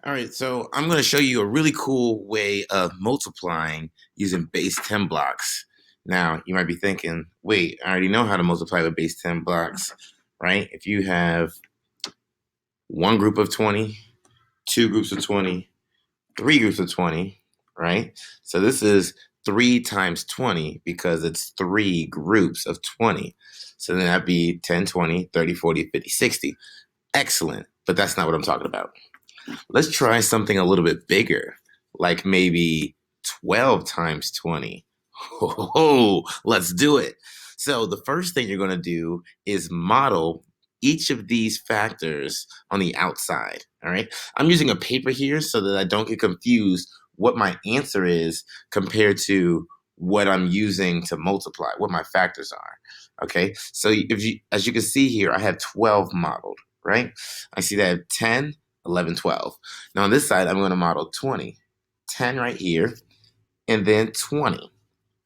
All right, so I'm going to show you a really cool way of multiplying using base 10 blocks. Now, you might be thinking, wait, I already know how to multiply with base 10 blocks, right? If you have one group of 20, two groups of 20, three groups of 20, right? So this is 3 times 20 because it's three groups of 20. So then that'd be 10, 20, 30, 40, 50, 60. Excellent, but that's not what I'm talking about. Let's try something a little bit bigger, like maybe 12 times 20. Oh, let's do it. So the first thing you're going to do is model each of these factors on the outside. All right. I'm using a paper here so that I don't get confused what my answer is compared to what I'm using to multiply, what my factors are. Okay. So as you can see here, I have 12 modeled, right? I see that I have 10, 11, 12. Now on this side, I'm going to model 20, 10 right here, and then 20.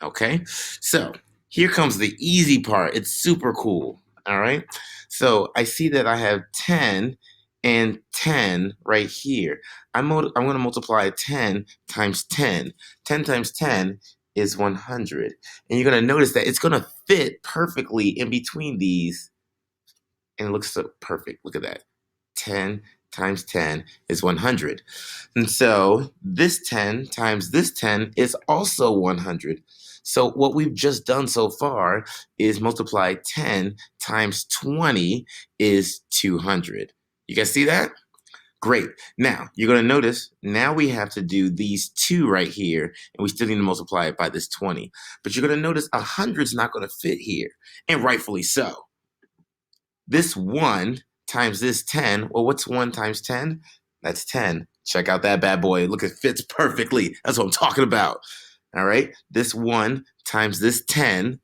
Okay, so here comes the easy part. It's super cool. All right, so I see that I have 10 and 10 right here. I'm going to multiply 10 times 10. 10 times 10 is 100. And you're going to notice that it's going to fit perfectly in between these. And it looks so perfect. Look at that. 10 times 10 is 100. And so this 10 times this 10 is also 100. So what we've just done so far is multiply 10 times 20 is 200. You guys see that? Great. Now, you're going to notice now we have to do these two right here, and we still need to multiply it by this 20. But you're going to notice 100 is not going to fit here, and rightfully so. This 1 times this 10, well, what's 1 times 10? That's 10. Check out that bad boy. Look, it fits perfectly. That's what I'm talking about. All right. This 1 times this 10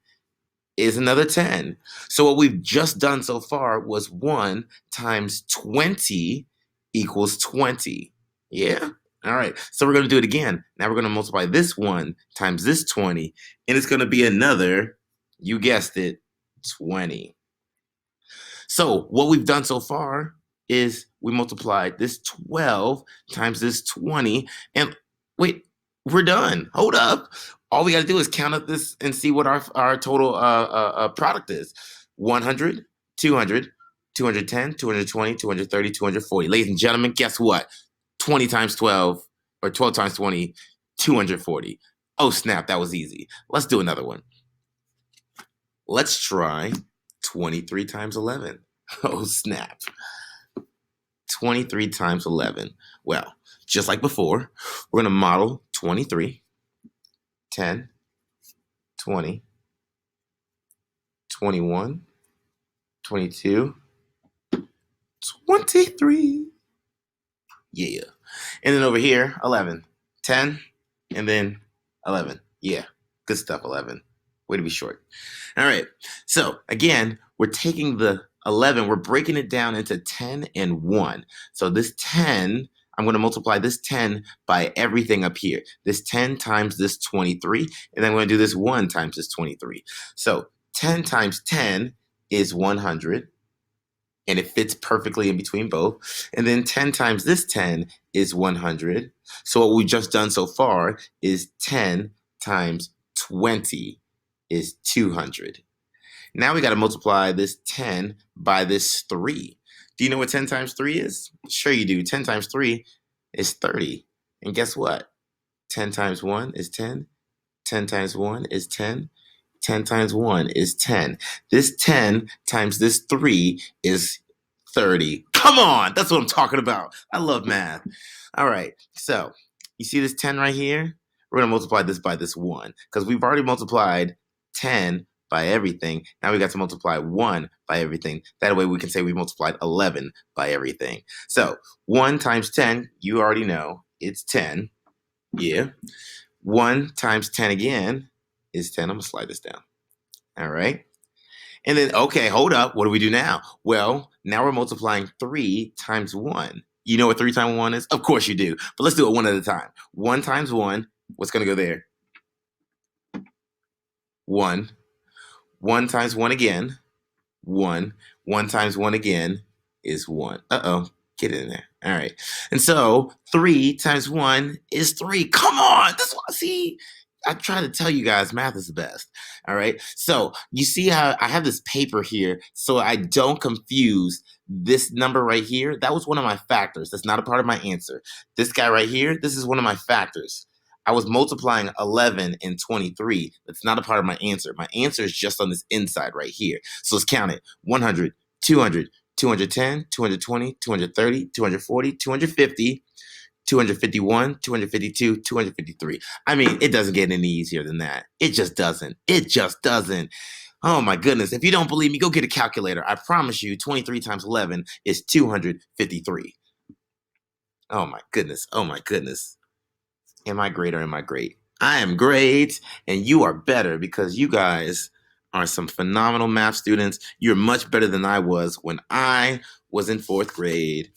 is another 10. So what we've just done so far was 1 times 20 equals 20. Yeah? All right. So we're going to do it again. Now we're going to multiply this 1 times this 20, and it's going to be another, you guessed it, 20. So what we've done so far is we multiplied this 12 times this 20. And wait, we're done. Hold up. All we got to do is count up this and see what our total product is. 100, 200, 210, 220, 230, 240. Ladies and gentlemen, guess what? 20 times 12 or 12 times 20, 240. Oh, snap. That was easy. Let's do another one. Let's try 23 times 11. Oh, snap. 23 times 11. Well, just like before, we're going to model 23, 10, 20, 21, 22, 23. Yeah. And then over here, 11, 10, and then 11. Yeah. Good stuff, 11. Way to be short. All right. So again, we're taking the 11, we're breaking it down into 10 and 1. So this 10, I'm going to multiply this 10 by everything up here. This 10 times this 23, and then I'm going to do this 1 times this 23. So 10 times 10 is 100, and it fits perfectly in between both. And then 10 times this 10 is 100. So what we've just done so far is 10 times 20 is 200. Now we got to multiply this 10 by this 3. Do you know what 10 times 3 is? Sure you do. 10 times 3 is 30. And guess what? 10 times 1 is 10. 10 times 1 is 10. 10 times 1 is 10. This 10 times this 3 is 30. Come on! That's what I'm talking about. I love math. All right. So you see this 10 right here? We're going to multiply this by this 1 because we've already multiplied 10 by everything. Now we got to multiply 1 by everything. That way we can say we multiplied 11 by everything. So 1 times 10, you already know, it's 10. Yeah. 1 times 10 again is 10. I'm going to slide this down. All right. And then, okay, hold up. What do we do now? Well, now we're multiplying 3 times 1. You know what 3 times 1 is? Of course you do. But let's do it one at a time. 1 times 1, what's going to go there? 1. 1 times 1 again, 1. 1 times 1 again is 1. Uh-oh, get it in there. All right. And so 3 times 1 is 3. Come on. This one, see, I try to tell you guys math is the best. All right. So you see how I have this paper here so I don't confuse this number right here. That was one of my factors. That's not a part of my answer. This guy right here, this is one of my factors. I was multiplying 11 and 23. That's not a part of my answer. My answer is just on this inside right here. So let's count it. 100, 200, 210, 220, 230, 240, 250, 251, 252, 253. I mean, it doesn't get any easier than that. It just doesn't. It just doesn't. Oh my goodness. If you don't believe me, go get a calculator. I promise you 23 times 11 is 253. Oh my goodness. Oh my goodness. Am I great or am I great? I am great, and you are better because you guys are some phenomenal math students. You're much better than I was when I was in 4th grade.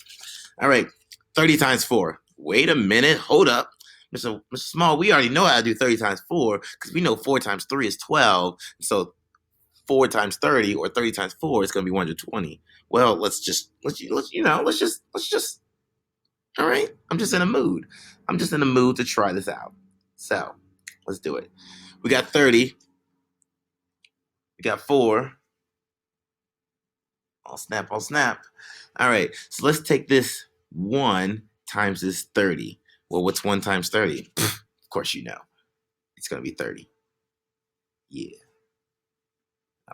All right, 30 times 4. Wait a minute, hold up. Mr. Small, we already know how to do 30 times 4 because we know 4 times 3 is 12. So 4 times 30 or 30 times 4 is going to be 120. Well, let's just, all right, I'm just in a mood. I'm just in a mood to try this out. So let's do it. We got 30. We got 4. I'll snap, I'll snap. All right, so let's take this 1 times this 30. Well, what's 1 times 30? Of course you know. It's going to be 30. Yeah.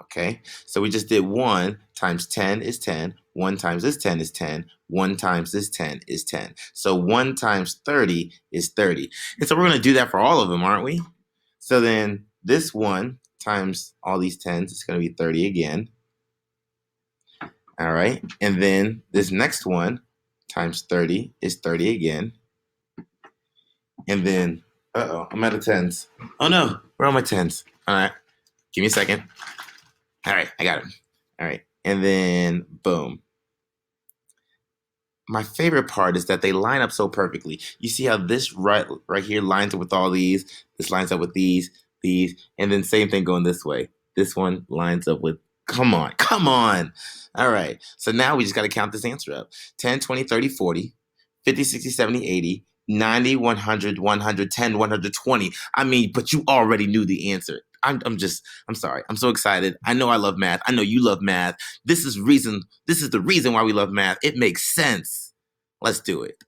Okay, so we just did 1 times 10 is 10. 1 times this 10 is 10. 1 times this 10 is 10. So 1 times 30 is 30. And so we're going to do that for all of them, aren't we? So then this 1 times all these 10s is going to be 30 again. All right, and then this next one times 30 is 30 again. And then, I'm out of 10s. Oh no, where are my 10s? All right, give me a second. All right, I got it. All right, and then boom. My favorite part is that they line up so perfectly. You see how this right here lines up with all these. This lines up with these, and then same thing going this way. This one lines up with, come on. All right, so now we just got to count this answer up. 10, 20, 30, 40, 50, 60, 70, 80, 90, 100, 110, 120. I mean, but you already knew the answer. I'm sorry. I'm so excited. I know I love math. I know you love math. This is the reason why we love math. It makes sense. Let's do it.